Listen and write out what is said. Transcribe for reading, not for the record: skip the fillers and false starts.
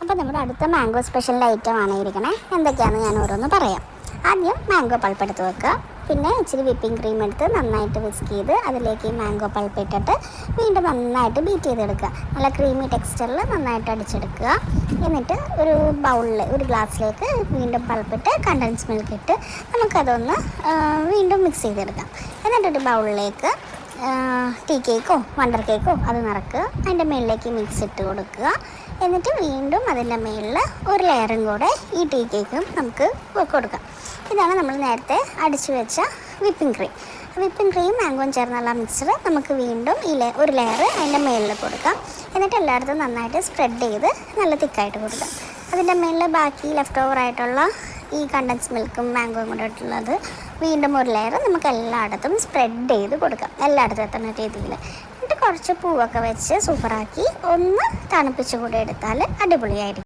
അപ്പോൾ നമ്മുടെ അടുത്ത മാംഗോ സ്പെഷ്യൽ ഐറ്റമാണ് ഇരിക്കണേ. എന്തൊക്കെയാണെന്ന് ഞാൻ ഓരോന്ന് പറയാം. ആദ്യം മാംഗോ പൾപ്പ് എടുത്ത് വെക്കുക. പിന്നെ ഇച്ചിരി വിപ്പിംഗ് ക്രീം എടുത്ത് നന്നായിട്ട് വിസ്ക് ചെയ്ത് അതിലേക്ക് ഈ മാംഗോ പൾപ്പ് ഇട്ടിട്ട് വീണ്ടും നന്നായിട്ട് ബീറ്റ് ചെയ്തെടുക്കുക. നല്ല ക്രീമി ടെക്സ്ചറിൽ നന്നായിട്ട് അടിച്ചെടുക്കുക. എന്നിട്ട് ഒരു ബൗളിൽ ഒരു ഗ്ലാസ്സിലേക്ക് വീണ്ടും പൾപ്പിട്ട് കണ്ടൻസ് മിൽക്ക് ഇട്ട് നമുക്കതൊന്ന് വീണ്ടും മിക്സ് ചെയ്തെടുക്കാം. എന്നിട്ടൊരു ബൗളിലേക്ക് ടീ കേക്കോ വണ്ടർ കേക്കോ അത് നിറക്കുക. അതിൻ്റെ മുകളിലേക്ക് മിക്സ് ഇട്ട് കൊടുക്കുക. എന്നിട്ട് വീണ്ടും അതിൻ്റെ മുകളിൽ ഒരു ലെയറും കൂടെ ഈ ടീ കേക്കും നമുക്ക് കൊടുക്കാം. ഇതാണ് നമ്മൾ നേരത്തെ അടിച്ചു വെച്ച വിപ്പിംഗ് ക്രീം മാംഗോയും ചേർന്നുള്ള മിക്സർ നമുക്ക് വീണ്ടും ഒരു ലെയർ അതിൻ്റെ മുകളിൽ കൊടുക്കാം. എന്നിട്ട് എല്ലായിടത്തും നന്നായിട്ട് സ്പ്രെഡ് ചെയ്ത് നല്ല തിക്കായിട്ട് കൊടുക്കാം. അതിൻ്റെ മുകളിൽ ബാക്കി ലെഫ്റ്റ് ഓവറായിട്ടുള്ള ഈ കണ്ടൻസ് മിൽക്കും മാംഗോയും കൂടെ ഇട്ടുള്ളത് വീണ്ടും ഒരു ലെയർ നമുക്ക് എല്ലായിടത്തും സ്പ്രെഡ് ചെയ്ത് കൊടുക്കാം, എല്ലായിടത്തും എത്തുന്ന രീതിയിൽ. എന്നിട്ട് കുറച്ച് പൂവൊക്കെ വെച്ച് സൂപ്പറാക്കി ഒന്ന് തണുപ്പിച്ച് കൂടെ എടുത്താൽ അടിപൊളിയായിരിക്കും.